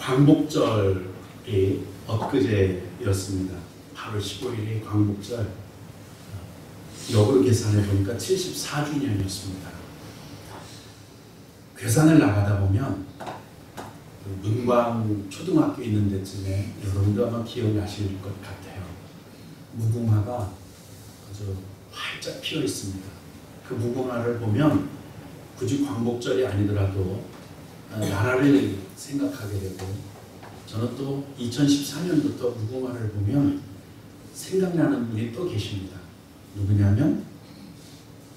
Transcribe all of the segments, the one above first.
광복절이 엊그제였습니다. 8월 15일이 광복절. 역으로 계산해 보니까 74주년이었습니다. 괴산을 나가다 보면 문광 초등학교 있는 데쯤에 여러분도 아마 기억나실 것 같아요. 무궁화가 아주 활짝 피어 있습니다. 그 무궁화를 보면 굳이 광복절이 아니더라도 나라를 생각하게 되고, 저는 또 2014년부터 무궁화를 보면 생각나는 분이 또 계십니다. 누구냐면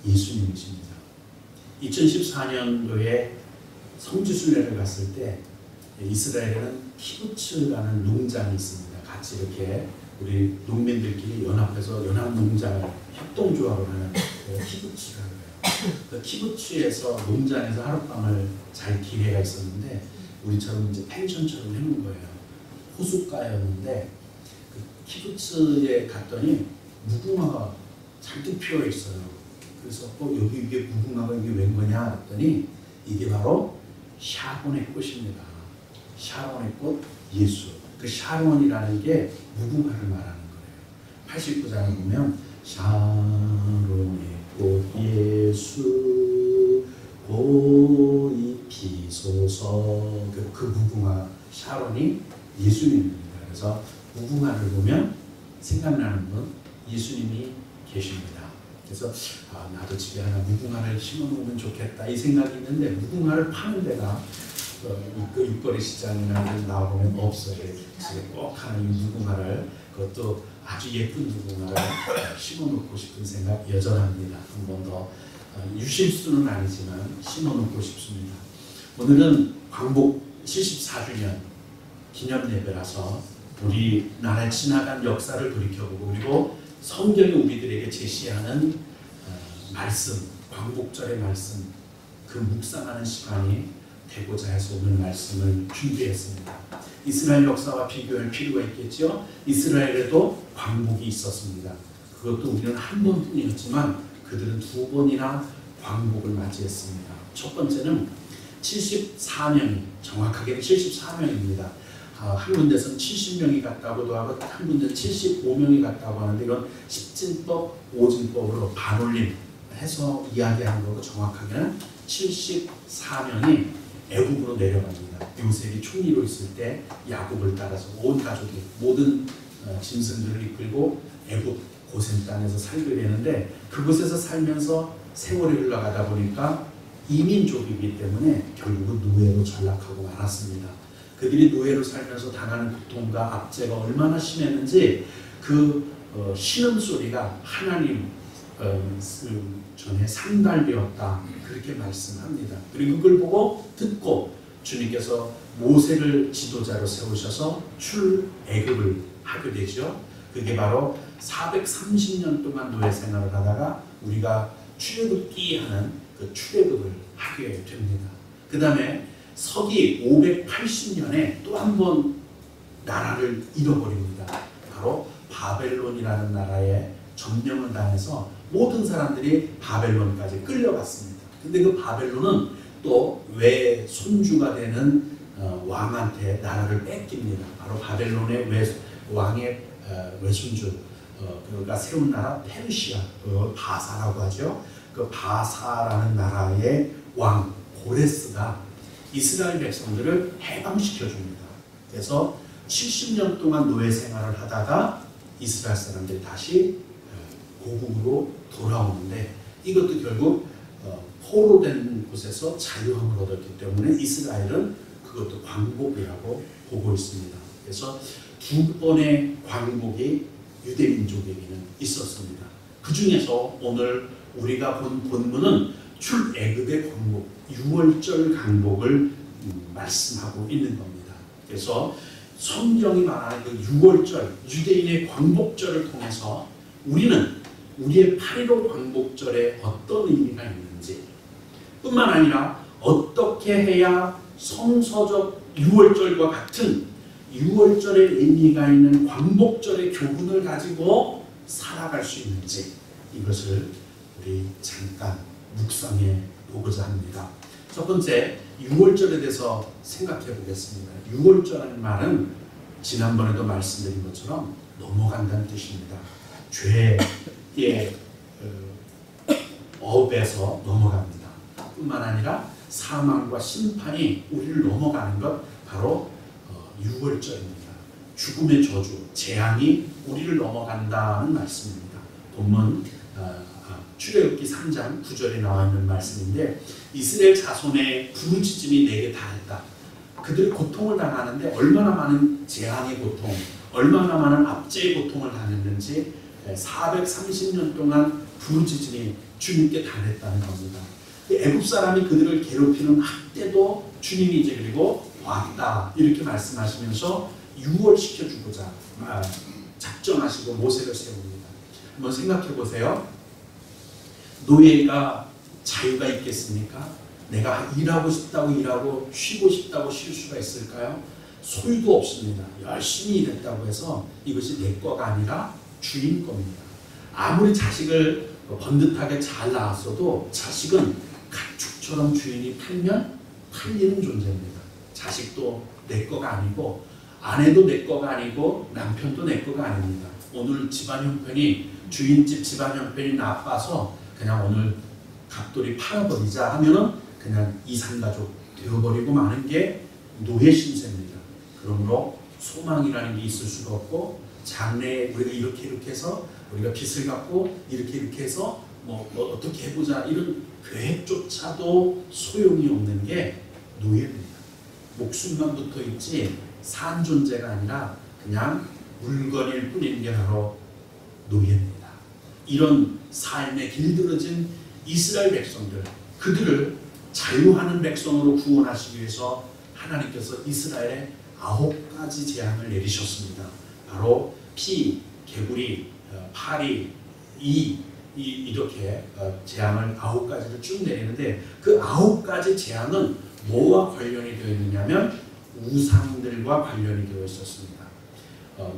예수님이십니다. 2014년도에 성지순례를 갔을 때 이스라엘에는 키부츠라는 농장이 있습니다. 같이 이렇게 우리 농민들끼리 연합해서 연합농장을 협동조합을 하는 키부츠라는 거예요. 그 키부츠에서 농장에서 하룻밤을 잘 기회가 있었는데 우리처럼 이제 펜션처럼 해놓은 거예요. 호숫가였는데 그 키부츠에 갔더니 무궁화가 잔뜩 피어 있어요. 그래서 여기 이게 무궁화가 이게 웬 거냐 했더니 이게 바로 샤론의 꽃입니다. 샤론의 꽃 예수. 그 샤론이라는 게 무궁화를 말하는 거예요. 89장을 보면 샤론의 꽃 예수 보이 피소서. 그 무궁화 샤론이 예수님입니다. 그래서 무궁화를 보면 생각나는 분 예수님이 계십니다. 그래서 나도 집에 하나 무궁화를 심어놓으면 좋겠다 이 생각이 있는데 무궁화를 파는 데가 육거리 시장이나 나와보면 없어요. 집에 꼭 하나 이 무궁화를, 그것도 아주 예쁜 무궁화를 심어놓고 싶은 생각 여전합니다. 한 번 더 유실수는 아니지만 심어놓고 싶습니다. 오늘은 광복 74주년 기념 예배라서 우리나라에 지나간 역사를 돌이켜보고, 그리고 성경이 우리들에게 제시하는 말씀, 광복절의 말씀, 그 묵상하는 시간이 되고자 해서 오늘 말씀을 준비했습니다. 이스라엘 역사와 비교할 필요가 있겠죠. 이스라엘에도 광복이 있었습니다. 그것도 우리는 한 번뿐이었지만 그들은 두 번이나 광복을 맞이했습니다. 첫 번째는 74명이, 정확하게는 74명입니다. 한 군데서는 70명이 갔다고도 하고 한 군데는 75명이 갔다고 하는데 이건 십진법, 오진법으로 반올림 해서 이야기하는 거고, 정확하게는 74명이 애굽으로 내려갑니다. 요셉이 총리로 있을 때 야곱을 따라서 온 가족이 모든 짐승들을 이끌고 애굽 고센 땅에서 살게 되는데, 그곳에서 살면서 세월이 흘러가다 보니까 이민족이기 때문에 결국은 노예로 전락하고 말았습니다. 그들이 노예로 살면서 당하는 고통과 압제가 얼마나 심했는지 그 신음소리가 하나님 전에 상달되었다 그렇게 말씀합니다. 그리고 그걸 보고 듣고 주님께서 모세를 지도자로 세우셔서 출애굽을 하게 되죠. 그게 바로 430년 동안 노예 생활을 하다가 우리가 출애굽기 하는 그 출애굽을 하게 됩니다. 그 다음에 서기 580년에 또 한 번 나라를 잃어버립니다. 바로 바벨론이라는 나라에 점령을 당해서 모든 사람들이 바벨론까지 끌려갔습니다. 근데 그 바벨론은 또 외손주가 되는 왕한테 나라를 뺏깁니다. 바로 바벨론의 왕의 외손주, 그가 세운 나라 페르시아, 바사라고 하죠. 그 바사라는 나라의 왕 고레스가 이스라엘 백성들을 해방시켜 줍니다. 그래서 70년 동안 노예 생활을 하다가 이스라엘 사람들이 다시 고국으로 돌아오는데, 이것도 결국 포로된 곳에서 자유함을 얻었기 때문에 이스라엘은 그것도 광복이라고 보고 있습니다. 그래서 두 번의 광복이 유대민족에게는 있었습니다. 그 중에서 오늘 우리가 본 본문은 출애굽의 광복, 6월절 광복을 말씀하고 있는 겁니다. 그래서 성경이 말하는 그 6월절, 유대인의 광복절을 통해서 우리는 우리의 8.15 광복절에 어떤 의미가 있는지, 뿐만 아니라 어떻게 해야 성서적 6월절과 같은 6월절의 의미가 있는 광복절의 교훈을 가지고 살아갈 수 있는지, 이것을 우리 잠깐 묵상해 보고자 합니다. 첫 번째, 유월절에 대해서 생각해 보겠습니다. 유월절이라는 말은 지난번에도 말씀드린 것처럼 넘어간다는 뜻입니다. 죄의 업에서 넘어갑니다. 뿐만 아니라 사망과 심판이 우리를 넘어가는 것 바로 유월절입니다. 죽음의 저주, 재앙이 우리를 넘어간다는 말씀입니다. 본문 출애굽기 3장 9절에 나와 있는 말씀인데 이스라엘 자손의 부르짖음이 내게 닿았다. 그들이 고통을 당하는데 얼마나 많은 재앙의 고통, 얼마나 많은 압제의 고통을 당했는지 430년 동안 부르짖음이 주님께 달했다는 겁니다. 애굽 사람이 그들을 괴롭히는 학대도 주님이 이제 그리고 왔다 이렇게 말씀하시면서 유월시켜주고자 작정하시고 모세를 세웁니다. 한번 생각해 보세요. 노예가 자유가 있겠습니까? 내가 일하고 싶다고 일하고 쉬고 싶다고 쉴 수가 있을까요? 소유도 없습니다. 열심히 일했다고 해서 이것이 내 거가 아니라 주인 겁니다. 아무리 자식을 번듯하게 잘 낳았어도 자식은 가축처럼 주인이 팔면 팔리는 존재입니다. 자식도 내 거가 아니고 아내도 내 거가 아니고 남편도 내 거가 아닙니다. 오늘 집안 형편이 주인집 집안 형편이 나빠서 그냥 오늘 갑돌이 팔아버리자 하면은 그냥 이산가족 되어버리고 마는 게 노예 신세입니다. 그러므로 소망이라는 게 있을 수가 없고 장래에 우리가 이렇게 해서 우리가 빚을 갚고 이렇게 해서 뭐 어떻게 해보자 이런 계획조차도 소용이 없는 게 노예입니다. 목숨만 붙어 있지 산 존재가 아니라 그냥 물건일 뿐인 게 바로 노예입니다. 이런 삶에 길들어진 이스라엘 백성들, 그들을 자유하는 백성으로 구원하시기 위해서 하나님께서 이스라엘에 9가지 재앙을 내리셨습니다. 바로 피, 개구리, 파리, 이렇게 재앙을 9가지를 쭉 내리는데 그 9가지 재앙은 뭐와 관련이 되어 있느냐면 우상들과 관련이 되어 있었습니다.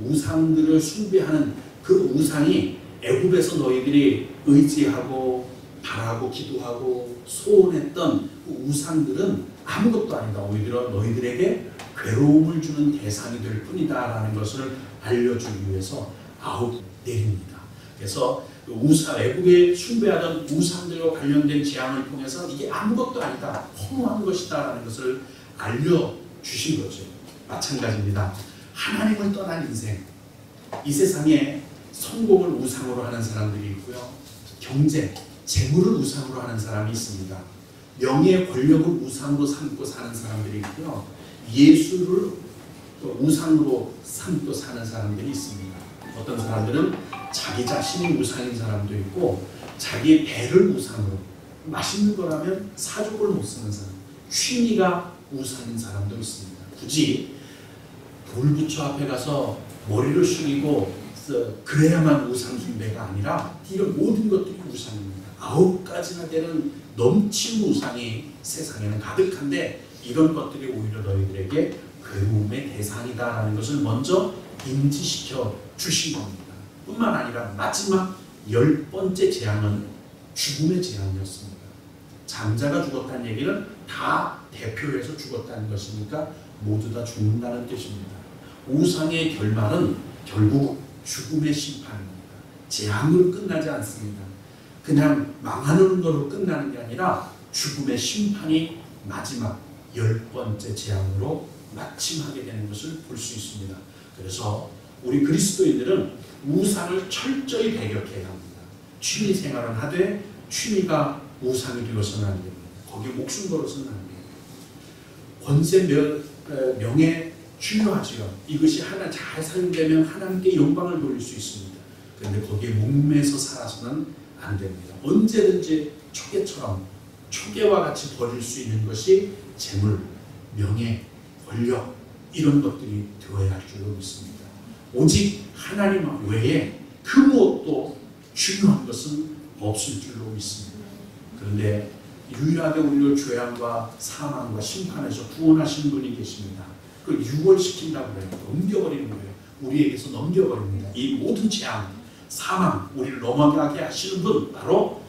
우상들을 숭배하는 그 우상이 애굽에서 너희들이 의지하고 바라고 기도하고 소원했던 그 우상들은 아무것도 아니다. 오히려 너희들에게 괴로움을 주는 대상이 될 뿐이다라는 것을 알려주기 위해서 9 내립니다. 그래서 애굽에 숭배하던 우상들과 관련된 재앙을 통해서 이게 아무것도 아니다. 허무한 것이다라는 것을 알려주신 거죠. 마찬가지입니다. 하나님을 떠난 인생. 이 세상에 성공을 우상으로 하는 사람들이 있고요. 경제, 재물을 우상으로 하는 사람이 있습니다. 명예, 권력을 우상으로 삼고 사는 사람들이 있고요. 예술을 우상으로 삼고 사는 사람들이 있습니다. 어떤 사람들은 자기 자신이 우상인 사람도 있고 자기의 배를 우상으로 맛있는 거라면 사족을 못 쓰는 사람, 취미가 우상인 사람도 있습니다. 굳이 돌부처 앞에 가서 머리를 숙이고 그래야만 우상 숭배가 아니라 이런 모든 것들이 우상입니다. 9가지나 되는 넘치는 우상이 세상에는 가득한데 이런 것들이 오히려 너희들에게 괴로움의 대상이다라는 것을 먼저 인지시켜 주신 겁니다. 뿐만 아니라 마지막 10번째 재앙은 죽음의 재앙이었습니다. 장자가 죽었다는 얘기는 다 대표해서 죽었다는 것이니까 모두 다 죽는다는 뜻입니다. 우상의 결말은 결국 죽음의 심판입니다. 재앙으로 끝나지 않습니다. 그냥 망하는 것으로 끝나는 게 아니라 죽음의 심판이 마지막 10번째 재앙으로 마침하게 되는 것을 볼 수 있습니다. 그래서 우리 그리스도인들은 우상을 철저히 배격해야 합니다. 취미 생활은 하되 취미가 우상이 되어서는 안 됩니다. 거기에 목숨 걸어서는 안 됩니다. 권세, 명예 중요하지요. 이것이 하나 잘 사용되면 하나님께 영광을 돌릴 수 있습니다. 그런데 거기에 목매서 살아서는 안 됩니다. 언제든지 초계와 같이 버릴 수 있는 것이 재물, 명예, 권력 이런 것들이 되어야 할 줄로 믿습니다. 오직 하나님 외에 그 무엇도 중요한 것은 없을 줄로 믿습니다. 그런데 유일하게 우리를 죄악과 사망과 심판에서 구원하신 분이 계십니다. 그걸 유월시킨다고 해요. 넘겨버리는 거예요. 우리에게서 넘겨버립니다. 이 모든 재앙, 사망, 우리를 넘어가게 하시는 분 바로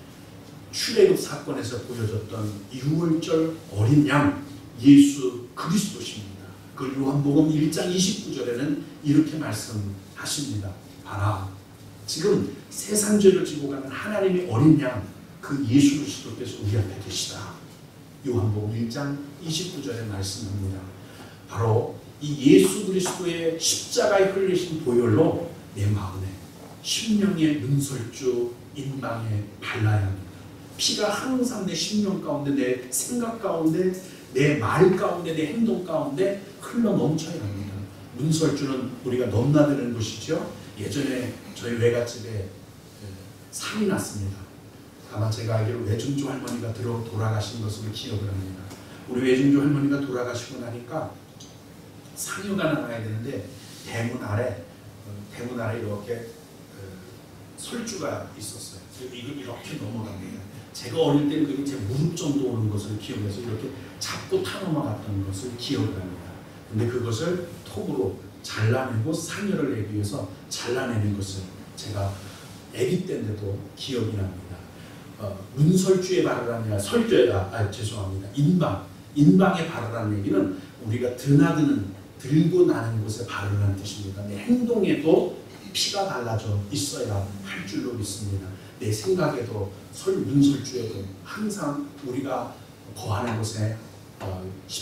출애굽 사건에서 보여줬던 유월절 어린 양 예수 그리스도십니다. 그 요한복음 1장 29절에는 이렇게 말씀하십니다. 봐라, 지금 세상 죄를 지고 가는 하나님의 어린 양, 그 예수 그리스도께서 우리 앞에 계시다. 요한복음 1장 29절에 말씀합니다. 바로 이 예수 그리스도의 십자가에 흘리신 보혈로 내 마음에 심령의 눈설주 인방에 발라야 합니다. 피가 항상 내 심령 가운데, 내 생각 가운데, 내 말 가운데, 내 행동 가운데 흘러 넘쳐야 합니다. 눈설주는 우리가 넘나드는 것이죠. 예전에 저희 외갓집에 상이 났습니다. 아마 제가 알기로 외중조 할머니가 돌아가신 것으로 기억을 합니다. 우리 외중조 할머니가 돌아가시고 나니까 상유가 나가야 되는데 대문 아래 이렇게 설주가 있었어요. 이걸 이렇게 넘어갑니다. 제가 어릴 때는 그게 제 무릎 정도 오는 것을 기억해서 이렇게 잡고 타 넘어갔던 것을 기억을 합니다. 근데 그것을 톱으로 잘라내고 상여를 내기 위해서 잘라내는 것을 제가 아기 때인데도 기억이 납니다. 문설주에 바르라는 죄송합니다. 인방에 바르라는 얘기는 우리가 들고 나는 곳에 바르라는 뜻입니다. 내 행동에도 피가 발라져 있어야 할 줄로 믿습니다. 내 생각에도 문설주에도 항상 우리가 거하는 곳에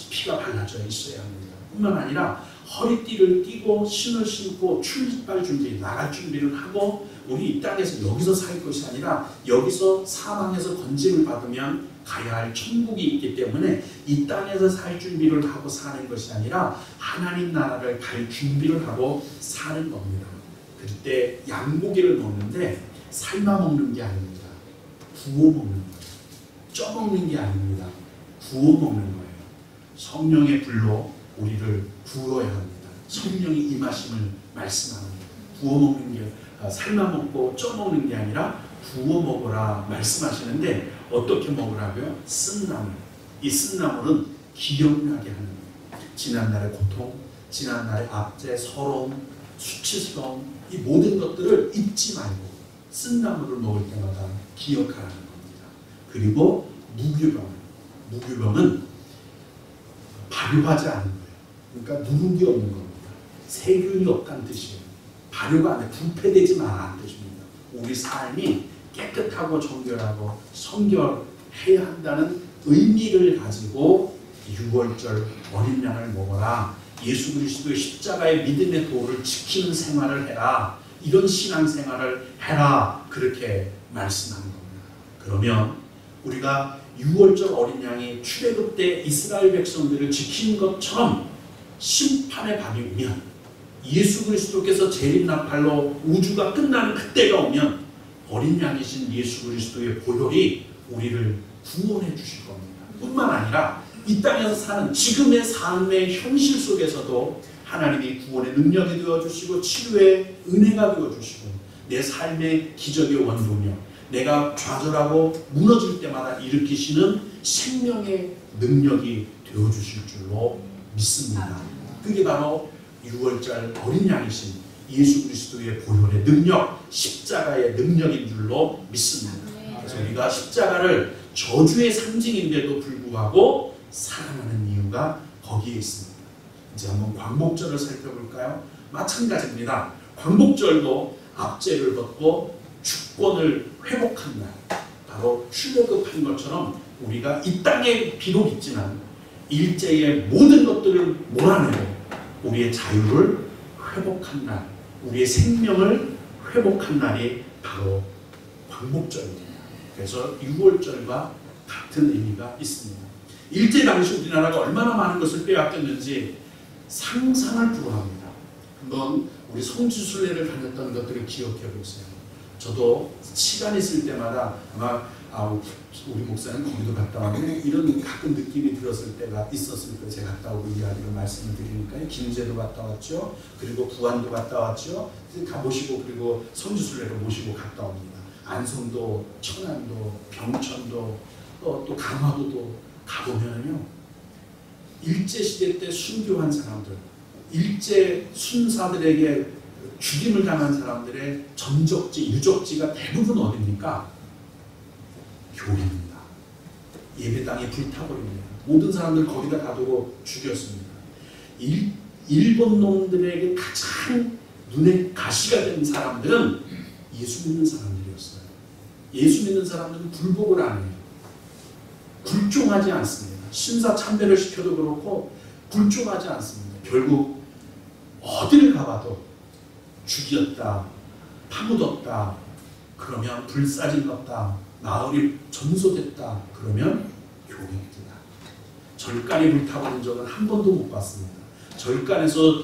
피가 발라져 있어야 합니다. 뿐만 아니라 허리띠를 띠고 신을 신고 출발 준비, 나갈 준비를 하고 우리 이 땅에서 여기서 살 것이 아니라 여기서 사망에서 건짐을 받으면 가야 할 천국이 있기 때문에 이 땅에서 살 준비를 하고 사는 것이 아니라 하나님 나라를 갈 준비를 하고 사는 겁니다. 그때 양고기를 먹는데 삶아 먹는 게 아닙니다. 구워 먹는 거예요. 쪄 먹는 게 아닙니다. 구워 먹는 거예요. 성령의 불로 우리를 구워야 합니다. 성령이 임하심을 말씀합니다. 구워 먹는 게 삶아 먹고 쪄 먹는 게 아니라 구워 먹으라 말씀하시는데 어떻게 먹으라고요? 쓴나물. 이 쓴나물은 기억나게 하는 거예요. 지난날의 고통, 지난날의 압제, 서러움, 수치스러움, 이 모든 것들을 잊지 말고 쓴나물을 먹을 때마다 기억하라는 겁니다. 그리고 무교병은 발효하지 않은 거예요. 그러니까 누룩이 없는 겁니다. 세균이 없다는 뜻이에요. 발효가 안 돼, 부패되지 말라는 뜻입니다. 우리 삶이 깨끗하고 정결하고 성결해야 한다는 의미를 가지고 6월절 어린 양을 먹어라. 예수 그리스도의 십자가의 믿음의 도를 지키는 생활을 해라. 이런 신앙생활을 해라. 그렇게 말씀하는 겁니다. 그러면 우리가 6월절 어린 양이 출애굽 때 이스라엘 백성들을 지킨 것처럼 심판의 밤이 오면 예수 그리스도께서 재림나팔로 우주가 끝나는 그때가 오면 어린 양이신 예수 그리스도의 보혈이 우리를 구원해 주실 겁니다. 뿐만 아니라 이 땅에서 사는 지금의 삶의 현실 속에서도 하나님이 구원의 능력이 되어주시고 치유의 은혜가 되어주시고 내 삶의 기적의 원동력, 내가 좌절하고 무너질 때마다 일으키시는 생명의 능력이 되어주실 줄로 믿습니다. 그게 바로 6월절 어린 양이신 예수 그리스도의 보혈의 능력, 십자가의 능력인 줄로 믿습니다. 그래서 우리가 십자가를 저주의 상징인데도 불구하고 사랑하는 이유가 거기에 있습니다. 이제 한번 광복절을 살펴볼까요? 마찬가지입니다. 광복절도 압제를 벗고 주권을 회복한 날, 바로 출애굽한 것처럼 우리가 이 땅에 비록 있지만 일제의 모든 것들을 몰아내고 우리의 자유를 회복한 날, 우리의 생명을 회복한 날이 바로 광복절입니다. 그래서 6월절과 같은 의미가 있습니다. 일제 당시 우리나라가 얼마나 많은 것을 빼앗겼는지 상상을 불허합니다. 한번 우리 성지순례를 다녔던 것들을 기억해 보세요. 저도 시간 있을 때마다 아마 우리 목사는 거기도 갔다 왔는데 이런 가끔 느낌이 들었을 때가 있었을 거예요. 제가 갔다 오고 이야기를 말씀을 드리니까요. 김제도 갔다 왔죠. 그리고 부안도 갔다 왔죠. 모시고 그리고 성지순례를 모시고 갔다 옵니다. 안성도, 천안도, 병천도 또 강화도도 가보면요. 일제시대 때 순교한 사람들, 일제 순사들에게 죽임을 당한 사람들의 전적지, 유적지가 대부분 어디입니까? 교회입니다. 예배당이 불타버립니다. 모든 사람들 거기다 가두고 죽였습니다. 일본 놈들에게 가장 눈에 가시가 된 사람들은 예수 믿는 사람들이었어요. 예수 믿는 사람들은 굴복을 안 해요. 굴종하지 않습니다. 신사 참배를 시켜도 그렇고 굴종하지 않습니다. 결국 어디를 가봐도 죽였다, 파묻었다, 그러면 불사질렀다, 마을이 전소됐다, 그러면 교회입니다. 절간에 불타버린 적은 한 번도 못 봤습니다. 절간에서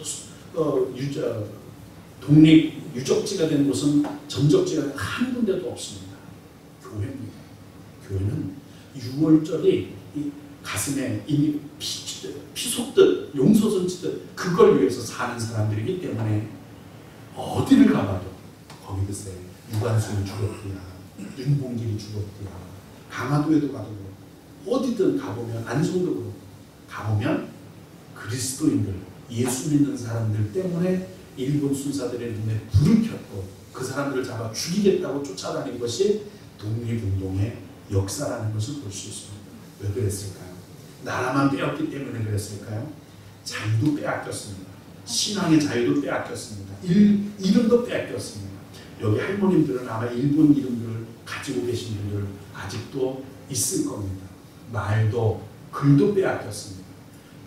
독립 유적지가 된 곳은 전적지가 된 한 군데도 없습니다. 교회입니다. 교회는 6월절이 가슴에 이미 피 솟듯 용솟은 치듯 그걸 위해서 사는 사람들이기 때문에 어디를 가봐도 거기 글쎄 유관순이 죽었구나, 윤봉길이 죽었구나, 강화도에도 가도 어디든 가보면 안성도 그렇고 가보면 그리스도인들, 예수 믿는 사람들 때문에 일본 순사들의 눈에 불을 켰고 그 사람들을 잡아 죽이겠다고 쫓아다닌 것이 독립운동의 역사라는 것을 볼 수 있습니다. 왜 그랬을까요? 나라만 빼앗기 때문에 그랬을까요? 자유도 빼앗겼습니다. 신앙의 자유도 빼앗겼습니다. 이름도 빼앗겼습니다. 여기 할머님들은 아마 일본 이름들을 가지고 계신 분들 아직도 있을 겁니다. 말도 글도 빼앗겼습니다.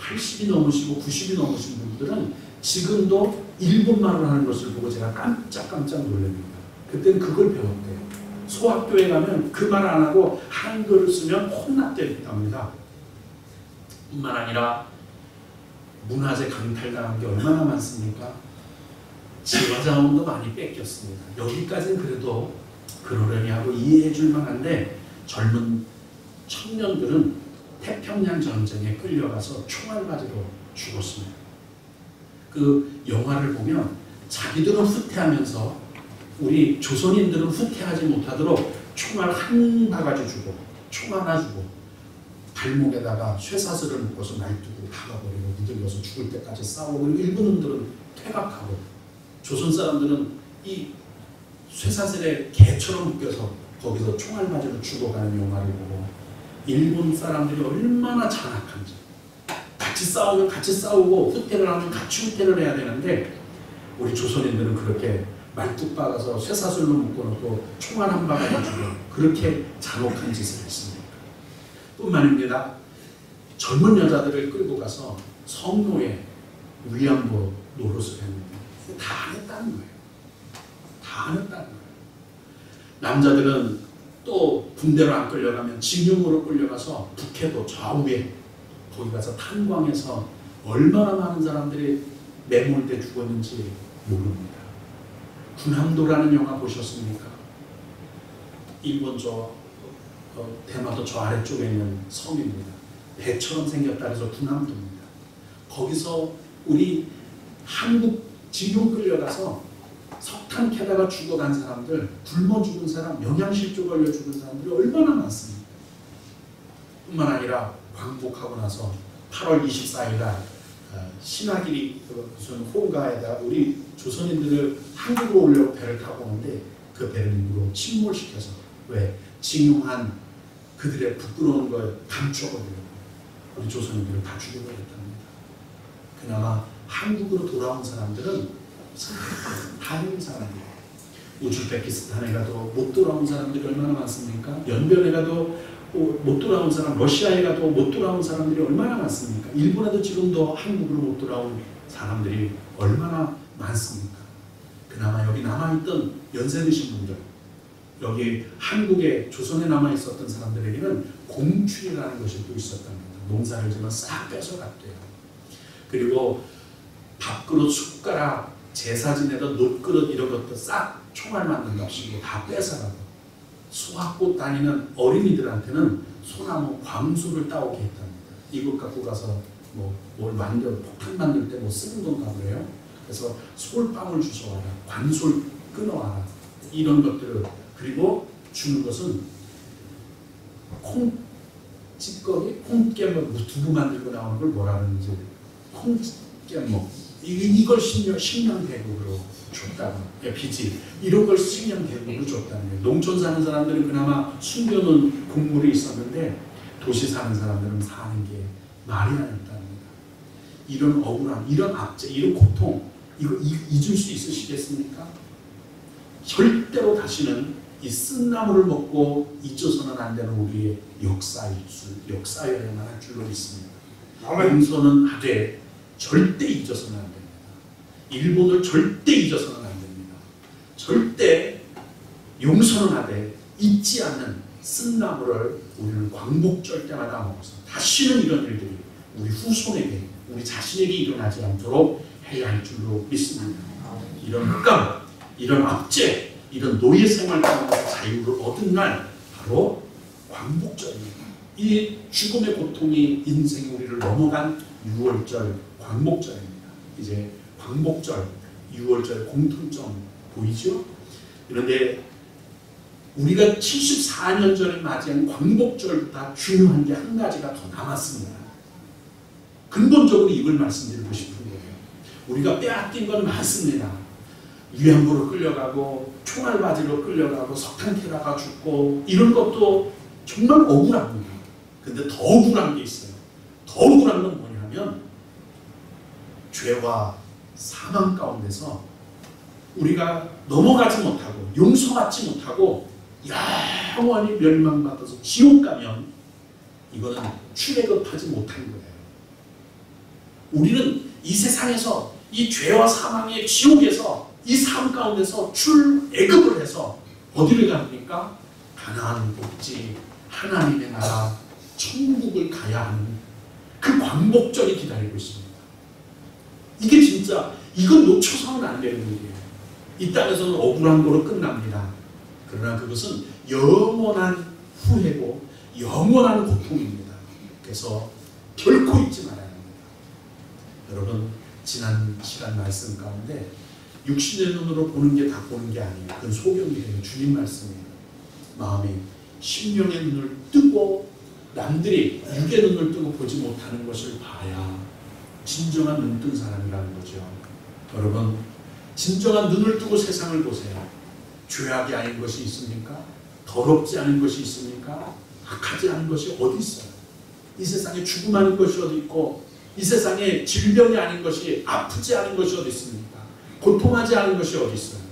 80이 넘으시고 90이 넘으신 분들은 지금도 일본말을 하는 것을 보고 제가 깜짝깜짝 놀랍니다. 그때는 그걸 배웠대요. 소학교에 가면 그 말 안 하고 한글을 쓰면 혼났답니다. 뿐만 아니라 문화재 강탈당한 게 얼마나 많습니까? 지화자원도 많이 뺏겼습니다. 여기까지는 그래도 그러려니 하고 이해해 줄 만한데 젊은 청년들은 태평양 전쟁에 끌려가서 총알 맞으러 죽었습니다. 그 영화를 보면 자기들은 후퇴하면서 우리 조선인들은 후퇴하지 못하도록 총알 한 바가지 주고 총 하나 주고 발목에다가 쇠사슬을 묶어서 날두고 박아버리고 니들려서 죽을 때까지 싸우고 일본인들은 퇴각하고 조선 사람들은 이 쇠사슬에 개처럼 묶여서 거기서 총알 맞으러 죽어가는 영화를 보고 일본 사람들이 얼마나 잔악한지 같이 싸우면 같이 싸우고 후퇴를 하면 같이 후퇴를 해야 되는데 우리 조선인들은 그렇게 말뚝 박아서 쇠사슬로 묶어놓고 총알 한 방에 주고 그렇게 잔혹한 짓을 했습니다. 뿐만 아니라 젊은 여자들을 끌고 가서 성노예 위안부 노릇을 했는데 다 안 했다는 거예요. 다 안 했다는 거예요. 남자들은 또 군대로 안 끌려가면 징용으로 끌려가서 북해도 좌우에 거기 가서 탄광에서 얼마나 많은 사람들이 매몰돼 죽었는지 모릅니다. 군함도라는 영화 보셨습니까? 일본 대마도 저 아래쪽에 있는 섬입니다. 배처럼 생겼다 해서 군함도입니다. 거기서 우리 한국 징용 끌려가서 석탄 캐다가 죽어간 사람들, 굶어 죽은 사람, 영양실조 걸려 죽은 사람들이 얼마나 많습니까? 뿐만 아니라 광복하고 나서 8월 24일 날 신하길이 무슨 홍가에다 우리 조선인들을 한국으로 오려고 배를 타고 오는데 그 배를 일부러 침몰시켜서 왜? 징용한 그들의 부끄러운 걸 감춰버리려고 우리 조선인들을 다 죽여버렸답니다. 그나마 한국으로 돌아온 사람들은 다른 사람이에요. 우즈베키스탄에 가도 못 돌아온 사람들이 얼마나 많습니까? 연변에 가도 못 돌아온 사람, 러시아에 가도 못 돌아온 사람들이 얼마나 많습니까? 일본에도 지금도 한국으로 못 돌아온 사람들이 얼마나 많습니까? 그나마 여기 남아있던 연세 드신 분들, 여기 한국에 조선에 남아있었던 사람들에게는 공출이라는 것이 또 있었답니다. 농사를 지면 싹 뺏어갔대요. 그리고 밥그릇, 숟가락, 제사 지내던 놋그릇 이런 것도 싹 총알 맞는 값이고 다 뺏어가고 수학고 다니는 어린이들한테는 소나무 광수를 따오게 했답니다. 이것 갖고 가서 뭘 폭탄 만들 때 쓰는 건가 그래요. 그래서 솔방울 주워와라, 관솔 끊어와라 이런 것들을 그리고 주는 것은 콩찌꺼기, 콩깨먹 두부 만들고 나오는 걸 뭐라 그러는지 콩깨먹 이걸 식량대국으로 줬다고 비지 이런 걸 식량대국으로 줬다는 거예요. 농촌 사는 사람들은 그나마 숨겨놓은 곡물이 있었는데 도시 사는 사람들은 사는 게 말이 안 된답니다. 이런 억울함, 이런 압제, 이런 고통, 이거 잊을 수 있으시겠습니까? 절대로 다시는 이 쓴나물을 먹고 잊어서는 안 되는 우리의 역사여야만 할 줄로 믿습니다. 용서는 하되 절대 잊어서는 안 됩니다. 일본을 절대 잊어서는 안 됩니다. 절대 용서는 하되 잊지 않는 쓴나물을 우리는 광복절 때마다 먹어서 다시는 이런 일들이 우리 후손에게, 우리 자신에게 일어나지 않도록 해야 할 줄로 믿습니다. 이런 흑감, 이런 압제, 이런 노예 생활 가운데서 자유를 얻은 날 바로 광복절입니다. 이 죽음의 고통이 인생의 우리를 넘어간 6월절 광복절입니다. 이제 광복절, 6월절 공통점 보이죠? 그런데 우리가 74년 전에 맞이한 광복절보다 중요한 게 한 가지가 더 남았습니다. 근본적으로 이걸 말씀드리고 싶은 거예요. 우리가 빼앗긴 건 많습니다. 위안부로 끌려가고 총알바지로 끌려가고 석탄캐라가 죽고 이런 것도 정말 억울합니다. 근데 더 억울한 게 있어요. 더 억울한 건 뭐냐면 죄와 사망 가운데서 우리가 넘어가지 못하고 용서받지 못하고 영원히 멸망받아서 지옥 가면 이거는 출애굽하지 못한 거예요. 우리는 이 세상에서 이 죄와 사망의 지옥에서 이 삶 가운데서 출애굽을 해서 어디를 갑니까? 가나안 복지, 하나님의 나라, 천국을 가야 하는 그 광복절이 기다리고 있습니다. 이게 진짜 이건 놓쳐서는 안 되는 일이에요. 이 땅에서는 억울한 거로 끝납니다. 그러나 그것은 영원한 후회고 영원한 고통입니다. 그래서 결코 잊지 말아야 합니다. 여러분, 지난 시간 말씀 가운데 육신의 눈으로 보는 게 다 보는 게 아니에요. 그건 소경이에요. 주님 말씀이에요. 마음이 심령의 눈을 뜨고 남들이 육의 눈을 뜨고 보지 못하는 것을 봐야 진정한 눈뜬 사람이라는 거죠. 여러분, 진정한 눈을 뜨고 세상을 보세요. 죄악이 아닌 것이 있습니까? 더럽지 않은 것이 있습니까? 악하지 않은 것이 어디 있어요? 이 세상에 죽음 아닌 것이 어디 있고, 이 세상에 질병이 아닌 것이, 아프지 않은 것이 어디 있습니까? 고통하지 않은 것이 어디 있어요?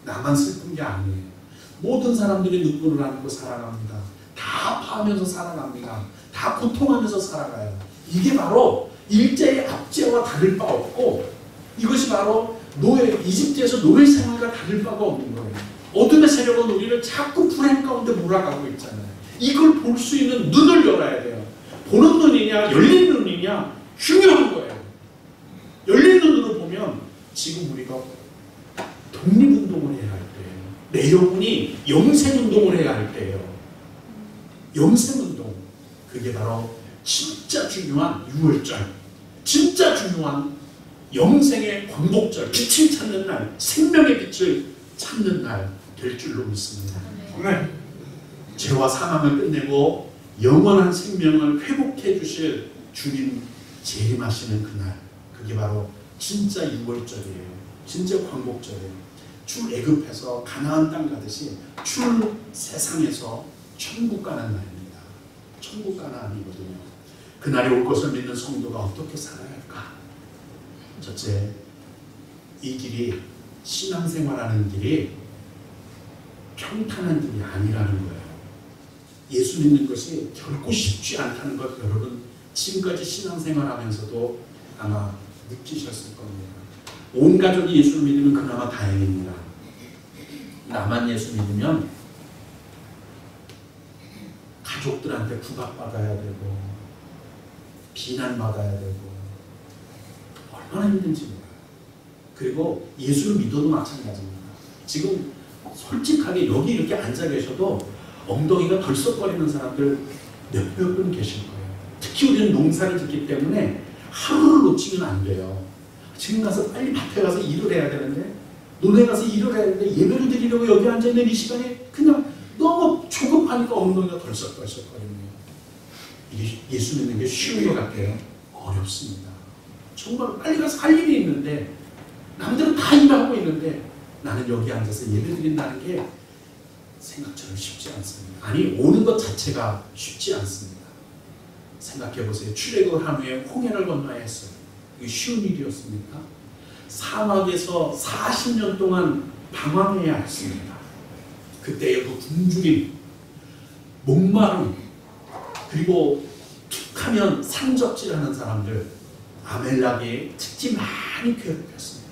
나만 슬픈 게 아니에요. 모든 사람들이 눈물을 안고 살아갑니다. 다 아파하면서 살아갑니다. 다 고통하면서 살아가요. 이게 바로 일제의 압제와 다를 바 없고, 이것이 바로 이집트에서 노예 생활과 다를 바가 없는 거예요. 어둠의 세력은 우리를 자꾸 불행 가운데 몰아가고 있잖아요. 이걸 볼 수 있는 눈을 열어야 돼요. 보는 눈이냐 열린 눈이냐 중요한 거예요. 열린 눈으로 보면 지금 우리가 독립운동을 해야 할 때예요. 내 영혼이 영생운동을 해야 할 때예요. 영생운동, 그게 바로 진짜 중요한 6월절, 진짜 중요한 영생의 광복절, 빛을 찾는 날, 생명의 빛을 찾는 날 될 줄로 믿습니다. 네. 죄와 사망을 끝내고 영원한 생명을 회복해 주실 주님 재림하시는 그날, 그게 바로 진짜 6월절이에요. 진짜 광복절이에요. 출애굽해서 가나안 땅 가듯이 출세상에서 천국 가는 날입니다. 천국 가는 날이거든요. 그날이 올 것을 믿는 성도가 어떻게 살아야 할까? 첫째, 이 길이, 신앙생활하는 길이 평탄한 길이 아니라는 거예요. 예수 믿는 것이 결코 쉽지 않다는 것, 여러분 지금까지 신앙생활하면서도 아마 느끼셨을 겁니다. 온 가족이 예수를 믿으면 그나마 다행입니다. 나만 예수 믿으면 가족들한테 구박받아야 되고 비난받아야 되고 얼마나 힘든지 몰라요. 그리고 예수를 믿어도 마찬가지입니다. 지금 솔직하게 여기 이렇게 앉아 계셔도 엉덩이가 덜썩거리는 사람들 몇몇 분 계실 거예요. 특히 우리는 농사를 짓기 때문에 하루를 놓치면 안 돼요. 지금 가서 빨리 밭에 가서 일을 해야 되는데, 논에 가서 일을 해야 되는데, 예배를 드리려고 여기 앉아있는 이 시간에 그냥 너무 조급하니까 엉덩이가 덜썩덜썩거립니다. 이게 예수 믿는 게 쉬운 것 같아요. 어렵습니다. 정말 빨리 가서 할 일이 있는데, 남들은 다 일하고 있는데 나는 여기 앉아서 예배 드린다는 게 생각처럼 쉽지 않습니다. 아니, 오는 것 자체가 쉽지 않습니다. 생각해 보세요. 출애굽을 한 후에 홍해를 건너야 했어요. 이게 쉬운 일이었습니까? 사막에서 40년 동안 방황해야 했습니다. 그때의 그 굶주림, 목마름, 그리고 툭하면 산적질하는 사람들, 아멜렉의 특히 많이 괴롭혔습니다.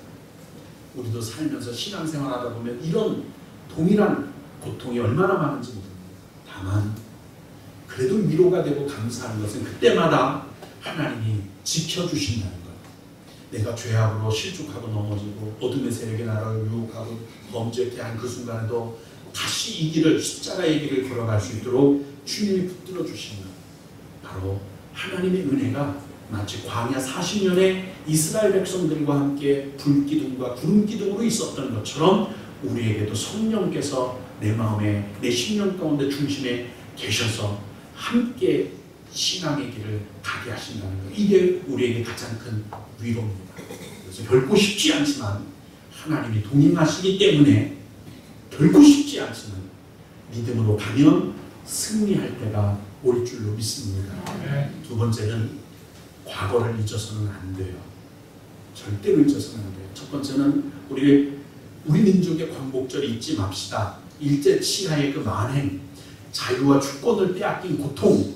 우리도 살면서 신앙생활하다 보면 이런 동일한 고통이 얼마나 많은지 모릅니다. 다만 그래도 위로가 되고 감사한 것은 그때마다 하나님이 지켜주신다는 것. 내가 죄악으로 실족하고 넘어지고 어둠의 세력이 나를 유혹하고 범죄케 한 그 순간에도 다시 이 길을, 십자가의 길을 걸어갈 수 있도록 주님이 붙들어 주시는 바로 하나님의 은혜가 마치 광야 40년의 이스라엘 백성들과 함께 불기둥과 구름기둥으로 있었던 것처럼 우리에게도 성령께서 내 마음에, 내 심령 가운데 중심에 계셔서 함께 신앙의 길을 가게 하신다는 것. 이게 우리에게 가장 큰 위로입니다. 그래서 결코 쉽지 않지만 하나님이 동행하시기 때문에 결코 쉽지 않지만 믿음으로 가면 승리할 때가 올 줄로 믿습니다. 두 번째는 과거를 잊어서는 안 돼요. 절대로 잊어서는 안 돼요. 첫 번째는 우리 민족의 광복절을 잊지 맙시다. 일제 치하의 그 만행, 자유와 주권을 빼앗긴 고통,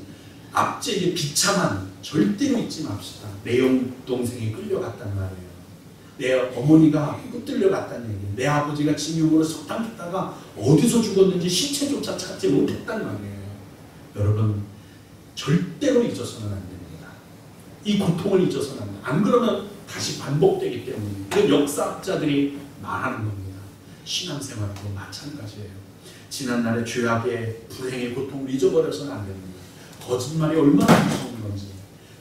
압제의 비참한 절대로 잊지 맙시다. 내 동생이 끌려갔단 말이에요. 내 어머니가 붙들려갔다는 얘기예요. 내 아버지가 징용으로 석방했다가 어디서 죽었는지 시체조차 찾지 못했단 말이에요. 여러분, 절대로 잊어서는 안 됩니다. 이 고통을 잊어서는 안 됩니다. 안 그러면 다시 반복되기 때문에 그 역사학자들이 말하는 겁니다. 신앙생활도 마찬가지예요. 지난날의 죄악의 불행의 고통을 잊어버려서는 안 됩니다. 거짓말이 얼마나 무서운 건지,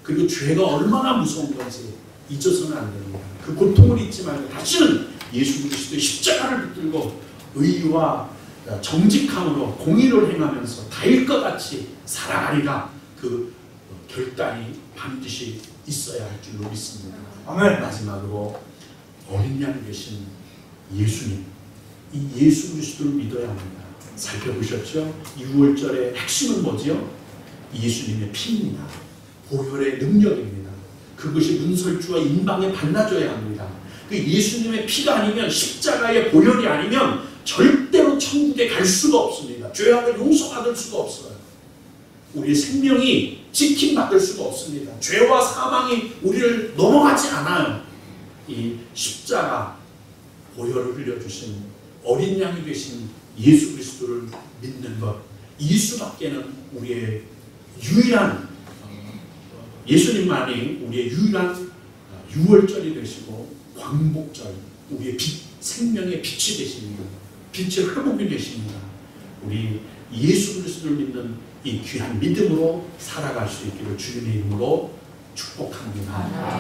그리고 죄가 얼마나 무서운 건지 잊어서는 안 됩니다. 그 고통을 잊지 말고 다시는 예수 그리스도의 십자가를 붙들고 의와 정직함으로 공의를 행하면서 다일 것 같이 살아가리라. 그 결단이 반드시 있어야 할 줄로 믿습니다. 아멘. 마지막으로 어린 양 되신 예수님, 이 예수 그리스도를 믿어야 합니다. 살펴보셨죠? 6월절의 핵심은 뭐지요? 예수님의 피입니다. 보혈의 능력입니다. 그것이 문설주와 인방에 발라줘야 합니다. 그 예수님의 피가 아니면, 십자가의 보혈이 아니면 절대로 천국에 갈 수가 없습니다. 죄악을 용서받을 수가 없어요. 우리의 생명이 지킴받을 수가 없습니다. 죄와 사망이 우리를 넘어가지 않아요. 이 십자가 보혈을 흘려주신 어린 양이 되신 예수 그리스도를 믿는 것, 이 수밖에는 우리의 유일한, 예수님만이 우리의 유일한 유월절이 되시고 광복절, 우리의 빛, 생명의 빛이 되십니다. 빛의 회복이 되십니다. 우리 예수 그리스도를 믿는 이 귀한 믿음으로 살아갈 수 있기를 주님의 이름으로 축복합니다.